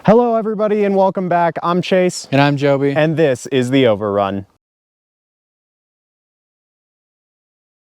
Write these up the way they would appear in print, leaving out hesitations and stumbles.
Hello everybody and welcome back. I'm Chase. And I'm Joby. And this is the Overrun.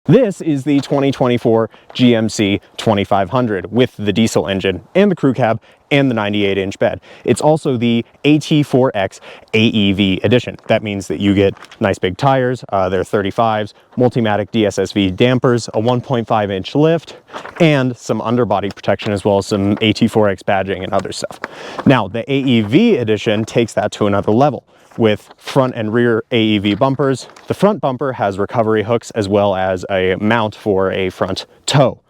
This is the 2024 GMC 2500 with the diesel engine and the crew cab and the 98-inch bed. It's also the AT4X AEV edition. That means that you get nice big tires, they're 35s, Multimatic DSSV dampers, a 1.5-inch lift, and some underbody protection as well as some AT4X badging and other stuff. Now, the AEV edition takes that to another level with front and rear AEV bumpers. The front bumper has recovery hooks as well as a mount for a front tow.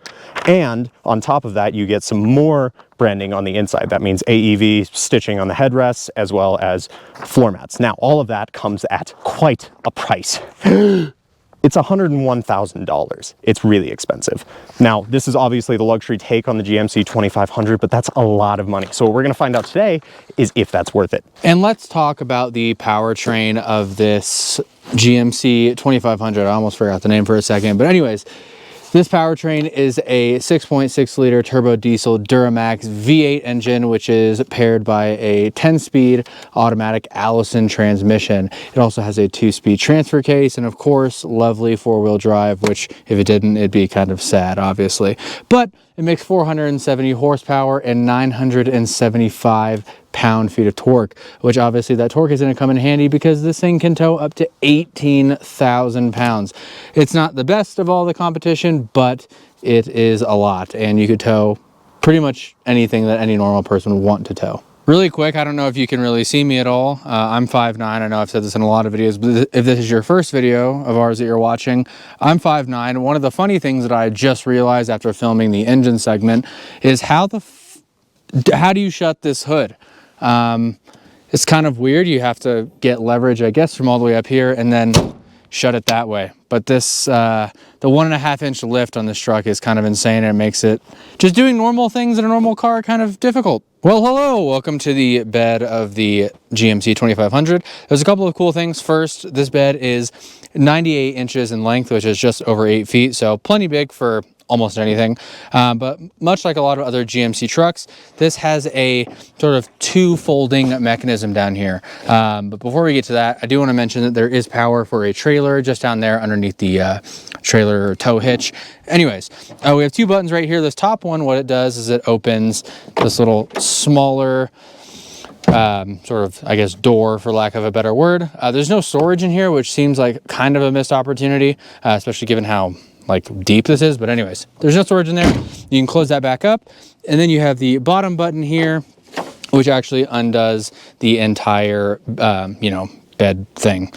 And on top of that, you get some more branding on the inside. That means AEV stitching on the headrests as well as floor mats. Now, all of that comes at quite a price. It's $101,000. It's really expensive. Now, this is obviously the luxury take on the GMC 2500, but that's a lot of money. So what we're gonna find out today is if that's worth it. And let's talk about the powertrain of this GMC 2500. I almost forgot the name for a second, but anyways, this powertrain is a 6.6 liter turbo diesel Duramax V8 engine, which is paired by a 10-speed automatic Allison transmission. It also has a 2-speed transfer case and of course, lovely 4-wheel drive, which if it didn't, it'd be kind of sad, obviously. But it makes 470 horsepower and 975 pound-feet of torque, which obviously that torque is going to come in handy because this thing can tow up to 18,000 pounds. It's not the best of all the competition, but it is a lot, and you could tow pretty much anything that any normal person would want to tow. Really quick, I don't know if you can really see me at all. I'm 5'9". I know I've said this in a lot of videos, but if this is your first video of ours that you're watching, I'm 5'9". One of the funny things that I just realized after filming the engine segment is how do you shut this hood? It's kind of weird. You have to get leverage, I guess, from all the way up here and then shut it that way. But this, the 1.5-inch lift on this truck is kind of insane, and it makes it just doing normal things in a normal car kind of difficult. Well, hello, welcome to the bed of the GMC 2500. There's a couple of cool things. First, this bed is 98 inches in length, which is just over 8 feet, so plenty big for almost anything, but much like a lot of other GMC trucks, this has a sort of 2-folding mechanism down here. But before we get to that, I do want to mention that there is power for a trailer just down there underneath the trailer tow hitch. Anyways, we have 2 buttons right here. This top one, what it does is it opens this little smaller sort of, I guess, door, for lack of a better word. There's no storage in here, which seems like kind of a missed opportunity, especially given how deep this is. But anyways, there's no storage in there. You can close that back up, and then you have the bottom button here, which actually undoes the entire bed thing.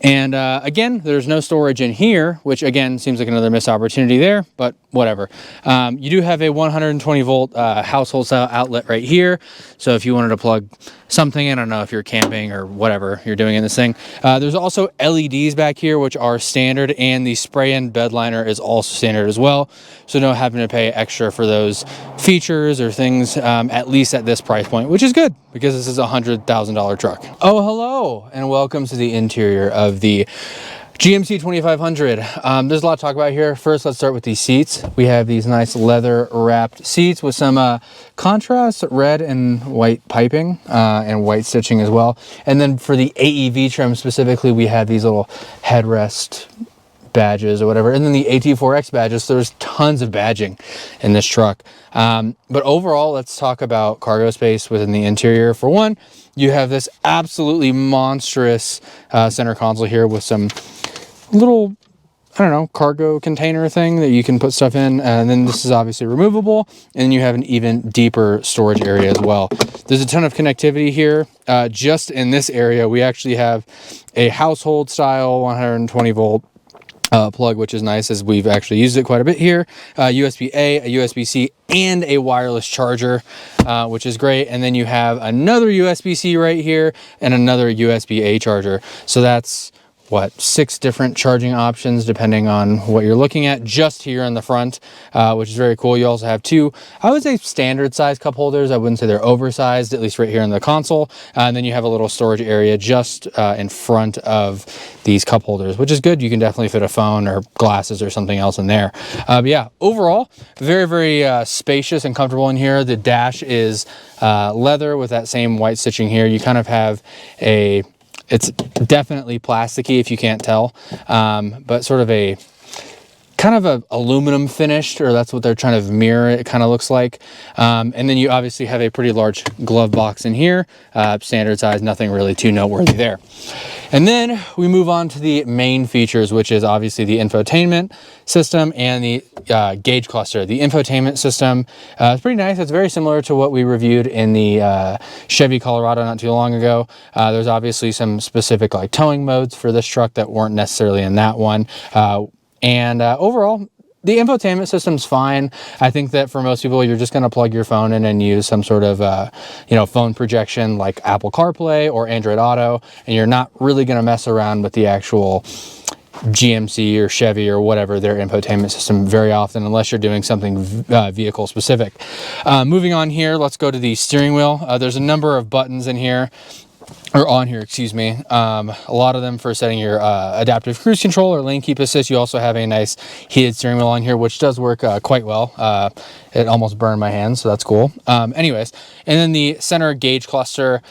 And again, there's no storage in here, which again seems like another missed opportunity there, but whatever. You do have a 120 volt household style outlet right here. So if you wanted to plug something in, I don't know if you're camping or whatever you're doing in this thing. There's also LEDs back here, which are standard, and the spray-in bed liner is also standard as well. So no having to pay extra for those features or things, at least at this price point, which is good because this is a $100,000 truck. Oh, hello, and welcome to the interior of the GMC 2500. There's a lot to talk about here. First, let's start with these seats. We have these nice leather wrapped seats with some contrast red and white piping and white stitching as well. And then for the AEV trim specifically, we have these little headrest badges or whatever, and then the AT4X badges. So there's tons of badging in this truck. But overall, let's talk about cargo space within the interior. For one, you have this absolutely monstrous center console here with some little, I don't know, cargo container thing that you can put stuff in. And then this is obviously removable, and you have an even deeper storage area as well. There's a ton of connectivity here. Just in this area, we actually have a household style 120 volt plug, which is nice as we've actually used it quite a bit here. USB-A, a USB-C, and a wireless charger, which is great. And then you have another USB-C right here and another USB-A charger. So that's what, 6 different charging options depending on what you're looking at just here in the front, which is very cool. You also have 2, I would say, standard size cup holders. I wouldn't say they're oversized, at least right here in the console. And then you have a little storage area just in front of these cup holders, which is good. You can definitely fit a phone or glasses or something else in there. But yeah, overall, very, very spacious and comfortable in here. The dash is leather with that same white stitching here. You kind of have it's definitely plasticky if you can't tell, but sort of a kind of a aluminum finished, or that's what they're trying to mirror, it kind of looks like. And then you obviously have a pretty large glove box in here, standard size, nothing really too noteworthy there. And then we move on to the main features, which is obviously the infotainment system and the gauge cluster. The infotainment system is pretty nice. It's very similar to what we reviewed in the Chevy Colorado not too long ago. There's obviously some specific like towing modes for this truck that weren't necessarily in that one. And overall, the infotainment system's fine. I think that for most people, you're just going to plug your phone in and use some sort of, phone projection like Apple CarPlay or Android Auto, and you're not really going to mess around with the actual GMC or Chevy or whatever their infotainment system very often, unless you're doing something vehicle specific. Moving on here, let's go to the steering wheel. There's a number of buttons in here. Or on here, excuse me. A lot of them for setting your adaptive cruise control or lane keep assist. You also have a nice heated steering wheel on here, which does work quite well. It almost burned my hands, so that's cool. Anyways, and then the center gauge cluster.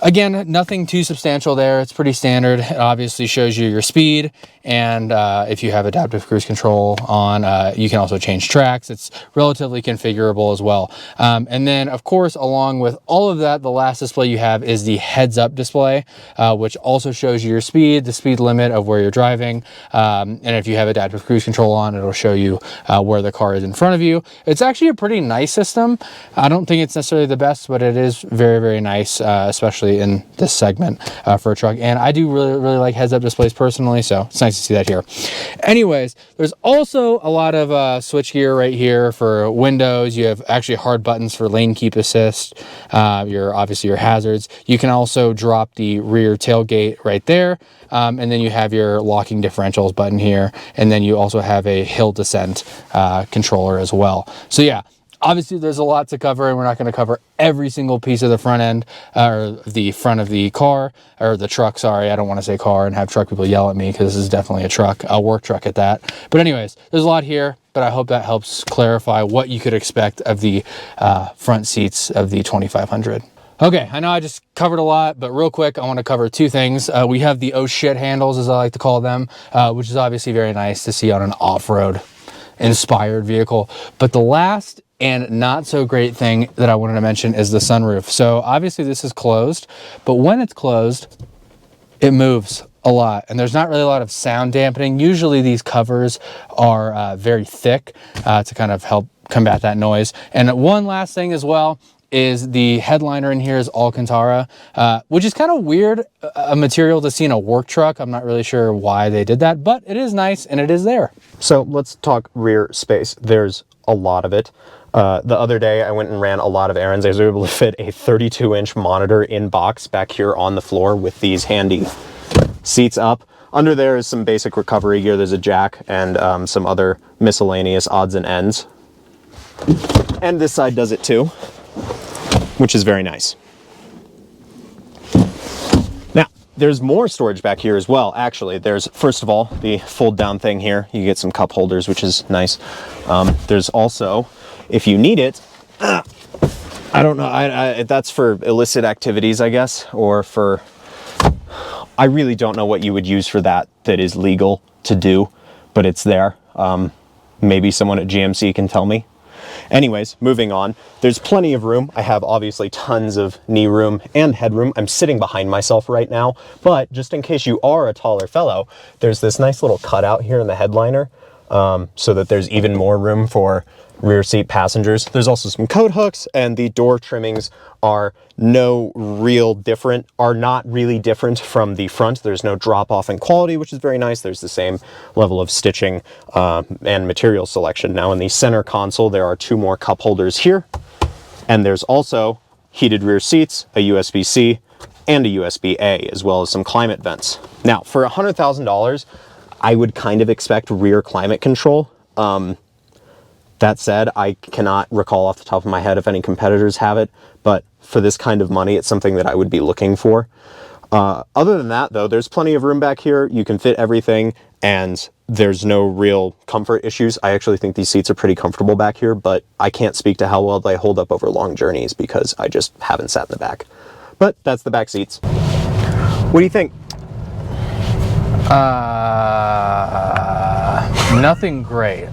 Again, nothing too substantial there. It's pretty standard. It obviously shows you your speed, and if you have adaptive cruise control on, you can also change tracks. It's relatively configurable as well. And then, of course, along with all of that, the last display you have is the heads-up display, which also shows you your speed, the speed limit of where you're driving, and if you have adaptive cruise control on, it'll show you where the car is in front of you. It's actually a pretty nice system. I don't think it's necessarily the best, but it is very, very nice, especially in this segment for a truck. And I do really like heads-up displays personally, so it's nice to see that here. Anyways, there's also a lot of switch gear right here for windows. You have actually hard buttons for lane keep assist, obviously your hazards. You can also drop the rear tailgate right there, and then you have your locking differentials button here, and then you also have a hill descent controller as well. So yeah, obviously there's a lot to cover, and we're not going to cover every single piece of the front end, or the front of the car, or the truck, sorry. I don't want to say car and have truck people yell at me, because this is definitely a truck, a work truck at that. But anyways, there's a lot here, but I hope that helps clarify what you could expect of the front seats of the 2500. Okay, I know I just covered a lot, but real quick, I want to cover 2 things. We have the oh shit handles, as I like to call them, which is obviously very nice to see on an off-road inspired vehicle. But the last and not so great thing that I wanted to mention is the sunroof. So obviously this is closed, but when it's closed, it moves a lot, and there's not really a lot of sound dampening. Usually these covers are very thick to kind of help combat that noise. And one last thing as well is the headliner in here is Alcantara, which is kind of weird, a material to see in a work truck. I'm not really sure why they did that, but it is nice and it is there. So let's talk rear space. There's a lot of it. The other day I went and ran a lot of errands. I was able to fit a 32-inch monitor in box back here on the floor with these handy seats up. Under there is some basic recovery gear. There's a jack and some other miscellaneous odds and ends. And this side does it too, which is very nice. Now, there's more storage back here as well. Actually, there's, first of all, the fold down thing here. You get some cup holders, which is nice. There's also, if you need it, I don't know, that's for illicit activities, I guess, or for, I really don't know what you would use for that is legal to do, but it's there. Maybe someone at GMC can tell me. Anyways, moving on, there's plenty of room. I have obviously tons of knee room and headroom. I'm sitting behind myself right now, but just in case you are a taller fellow, there's this nice little cutout here in the headliner, so that there's even more room for rear seat passengers. There's also some coat hooks, and the door trimmings are not really different from the front. There's no drop off in quality, which is very nice. There's the same level of stitching and material selection. Now in the center console, there are 2 more cup holders here, and there's also heated rear seats, a USB-C, and a USB-A, as well as some climate vents. Now, for $100,000, I would kind of expect rear climate control. That said, I cannot recall off the top of my head if any competitors have it, but for this kind of money, it's something that I would be looking for. Other than that, though, there's plenty of room back here. You can fit everything, and there's no real comfort issues. I actually think these seats are pretty comfortable back here, but I can't speak to how well they hold up over long journeys because I just haven't sat in the back. But that's the back seats. What do you think? Nothing great.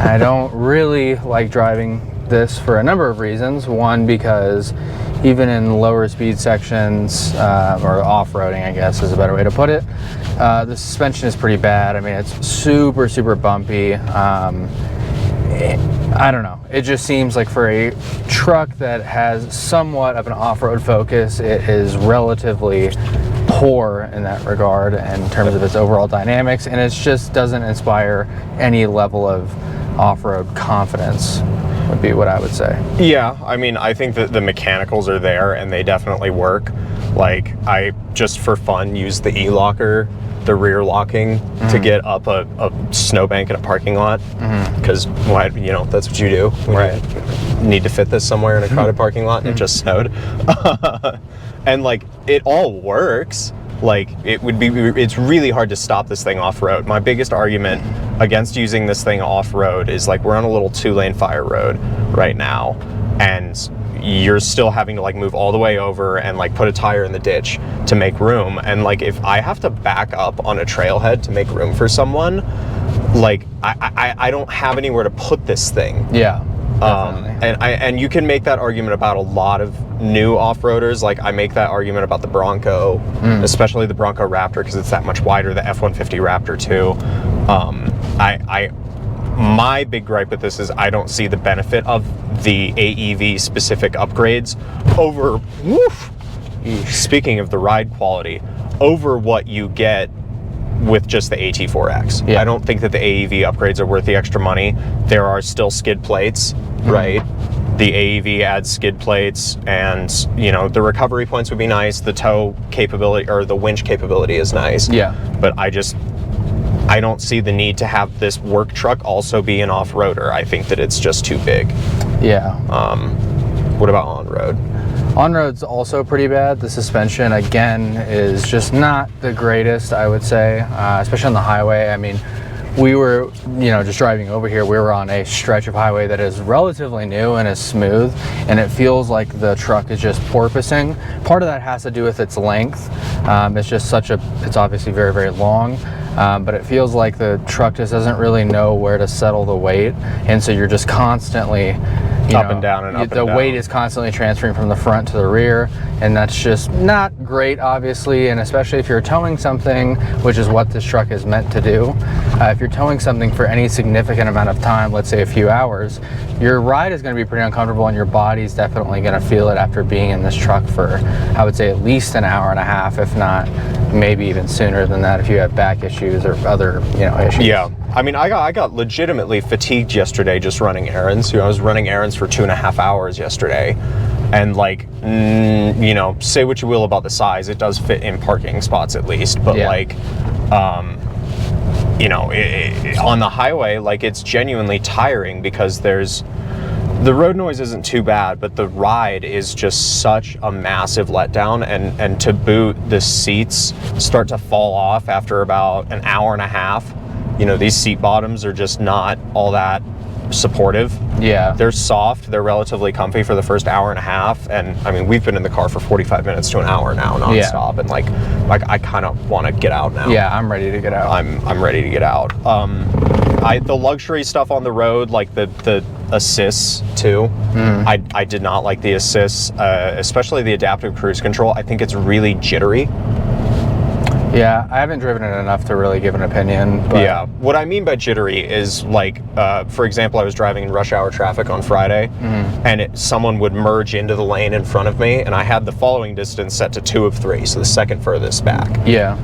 I don't really like driving this for a number of reasons. One, because even in lower speed sections, or off-roading, I guess is a better way to put it, the suspension is pretty bad. I mean, it's super, super bumpy. I don't know. It just seems like for a truck that has somewhat of an off-road focus, it is relatively poor in that regard in terms of its overall dynamics, and it just doesn't inspire any level of off-road confidence, would be what I would say. Yeah, I mean, I think that the mechanicals are there and they definitely work. Like, I just for fun used the e-locker, the rear locking, to get up a snowbank in a parking lot, because why, you know, that's what you do when you need to fit this somewhere in a crowded parking lot, and it just snowed. And like, it all works. Like, it's really hard to stop this thing off-road. My biggest argument against using this thing off-road is, like, we're on a little 2-lane fire road right now, and you're still having to like move all the way over and like put a tire in the ditch to make room. And like, if I have to back up on a trailhead to make room for someone, like I don't have anywhere to put this thing. Yeah. And you can make that argument about a lot of new off-roaders. Like, I make that argument about the Bronco, especially the Bronco Raptor, because it's that much wider, the F-150 Raptor too. My big gripe with this is I don't see the benefit of the AEV specific upgrades over, speaking of the ride quality, over what you get with just the AT4X. Yeah. I don't think that the AEV upgrades are worth the extra money. There are still skid plates, right? The AEV adds skid plates, and you know, the recovery points would be nice. The tow capability, or the winch capability, is nice. Yeah. But I don't see the need to have this work truck also be an off-roader. I think that it's just too big. Yeah. What about on-road? On-road's also pretty bad. The suspension, again, is just not the greatest, I would say, especially on the highway. I mean, we were, you know, just driving over here, we were on a stretch of highway that is relatively new and is smooth, and it feels like the truck is just porpoising. Part of that has to do with its length. It's just it's obviously very, very long. But it feels like the truck just doesn't really know where to settle the weight, and so you're just constantly up and down and up and down. The weight is constantly transferring from the front to the rear, and that's just not great, obviously, and especially if you're towing something, which is what this truck is meant to do. If you're towing something for any significant amount of time, let's say a few hours, your ride is going to be pretty uncomfortable, and your body's definitely going to feel it after being in this truck for, I would say, at least an hour and a half, if not maybe even sooner than that if you have back issues or other, you know, issues. Yeah. I mean, I got legitimately fatigued yesterday just running errands. You know, I was running errands for 2.5 hours yesterday, and like, you know, say what you will about the size, it does fit in parking spots at least, but like, you know, on the highway, like, it's genuinely tiring because the road noise isn't too bad, but the ride is just such a massive letdown, and to boot, the seats start to fall off after about an hour and a half. You know, these seat bottoms are just not all that supportive. Yeah. They're soft, they're relatively comfy for the first hour and a half, and I mean, we've been in the car for 45 minutes to an hour now, nonstop, and like I kind of want to get out now. Yeah, I'm ready to get out. I'm ready to get out. The luxury stuff on the road, like the assists too. I did not like the assists, especially the adaptive cruise control. I think it's really jittery. Yeah, I haven't driven it enough to really give an opinion. But Yeah, what I mean by jittery is like, for example, I was driving in rush hour traffic on Friday, and someone would merge into the lane in front of me, and I had the following distance set to 2 of 3, so the second furthest back. Yeah.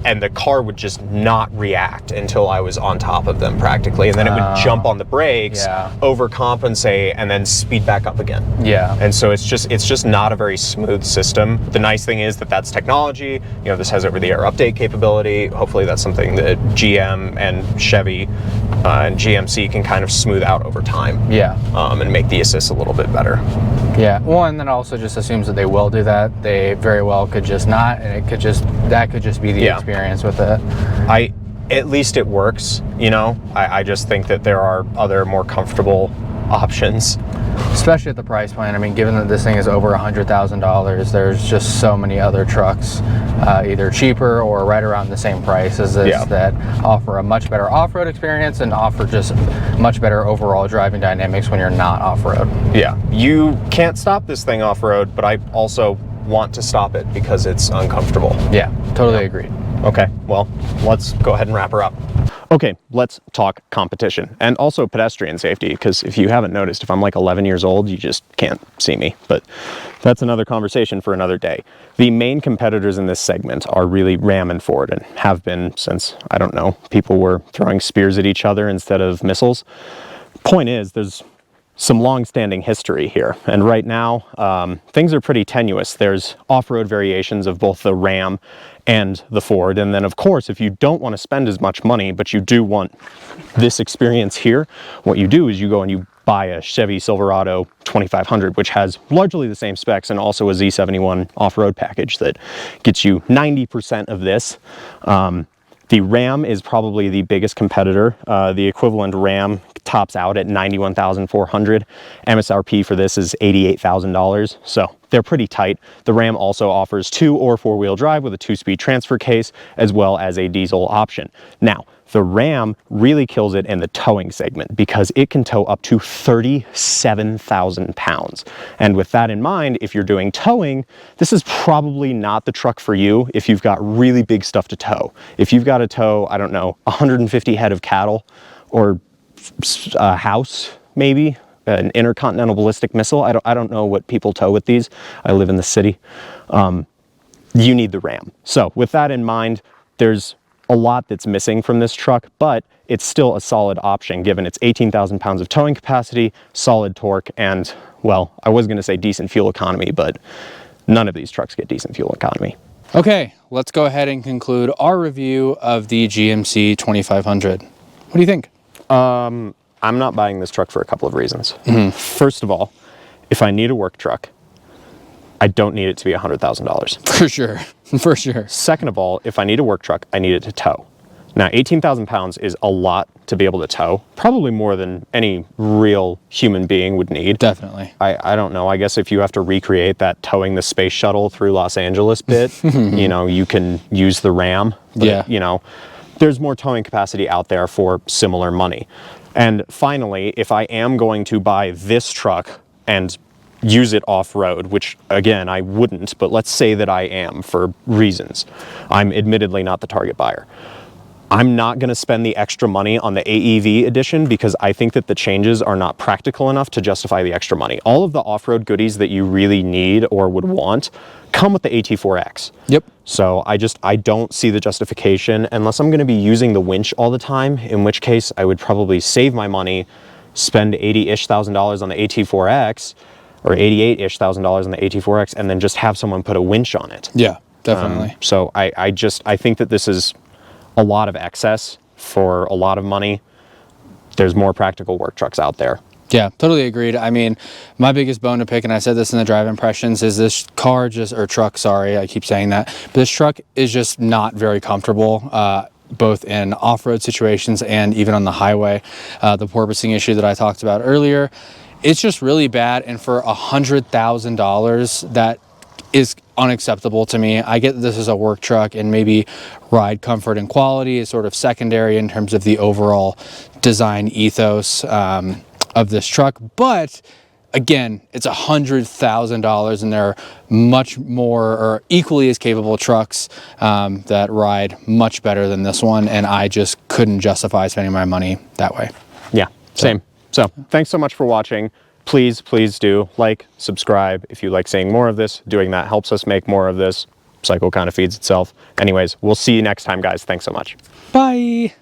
And the car would just not react until I was on top of them practically, and then it would jump on the brakes, overcompensate, and then speed back up again. Yeah. And so it's just not a very smooth system. The nice thing is that that's technology. You know, this has over-the-air update capability. Hopefully that's something that GM and Chevy and GMC can kind of smooth out over time. Yeah. And make the assist a little bit better. Yeah. Well, and then also just assumes that they will do that. They very well could just not, and that could just be the experience with it. At least it works, you know. I just think that there are other more comfortable options. Especially at the price point. I mean, given that this thing is over $100,000, there's just so many other trucks, either cheaper or right around the same price as this, that offer a much better off-road experience and offer just much better overall driving dynamics when you're not off-road. Yeah, you can't stop this thing off-road, but I also want to stop it because it's uncomfortable. Yeah, totally agreed. Okay, well, let's go ahead and wrap her up. Okay, let's talk competition and also pedestrian safety, because if you haven't noticed, if I'm like 11 years old, you just can't see me, but that's another conversation for another day. The main competitors in this segment are really Ram and Ford, and have been since, I don't know, people were throwing spears at each other instead of missiles. Point is, there's some long-standing history here, and right now things are pretty tenuous. There's off-road variations of both the Ram and the Ford, and then of course if you don't want to spend as much money but you do want this experience here, what you do is you go and you buy a Chevy Silverado 2500, which has largely the same specs and also a Z71 off-road package that gets you 90% of this. The Ram is probably the biggest competitor. The equivalent Ram tops out at $91,400. MSRP for this is $88,000, so they're pretty tight. The Ram also offers 2 or 4-wheel drive with a 2-speed transfer case, as well as a diesel option. Now, the Ram really kills it in the towing segment because it can tow up to 37,000 pounds. And with that in mind, if you're doing towing, this is probably not the truck for you if you've got really big stuff to tow. If you've got to tow, I don't know, 150 head of cattle or a house, maybe, an intercontinental ballistic missile. I don't know what people tow with these. I live in the city. You need the Ram. So with that in mind, there's a lot that's missing from this truck, but it's still a solid option given its 18,000 pounds of towing capacity, solid torque, and, well, I was going to say decent fuel economy, but none of these trucks get decent fuel economy. Okay, let's go ahead and conclude our review of the GMC 2500. What do you think? I'm not buying this truck for a couple of reasons. First of all, if I need a work truck, I don't need it to be $100,000. For sure, for sure. Second of all, if I need a work truck, I need it to tow. Now, 18,000 pounds is a lot to be able to tow, probably more than any real human being would need. Definitely. I don't know, I guess if you have to recreate that towing the space shuttle through Los Angeles bit, you know, you can use the Ram. But, you know, there's more towing capacity out there for similar money. And finally, if I am going to buy this truck and use it off-road, which again, I wouldn't, but let's say that I am for reasons. I'm admittedly not the target buyer. I'm not going to spend the extra money on the AEV edition because I think that the changes are not practical enough to justify the extra money. All of the off-road goodies that you really need or would want come with the AT4X. Yep. So I don't see the justification unless I'm going to be using the winch all the time, in which case I would probably save my money, spend $80,000-ish on the AT4X, or $88,000-ish on the AT4X, and then just have someone put a winch on it. Yeah, definitely. So I think that this is a lot of excess for a lot of money. There's more practical work trucks out there. Yeah, totally agreed. I mean, my biggest bone to pick, and I said this in the drive impressions, is this car or truck, sorry, I keep saying that, but this truck is just not very comfortable, both in off-road situations and even on the highway. The porpoising issue that I talked about earlier, it's just really bad, and for $100,000, that is unacceptable to me. I get that this is a work truck and maybe ride comfort and quality is sort of secondary in terms of the overall design ethos of this truck, but again, it's $100,000 and there are much more or equally as capable trucks that ride much better than this one. And I just couldn't justify spending my money that way. Yeah, same. So thanks so much for watching. Please do like, subscribe if you like seeing more of this. Doing that helps us make more of this. Cycle kind of feeds itself. Anyways, we'll see you next time, guys. Thanks so much. Bye.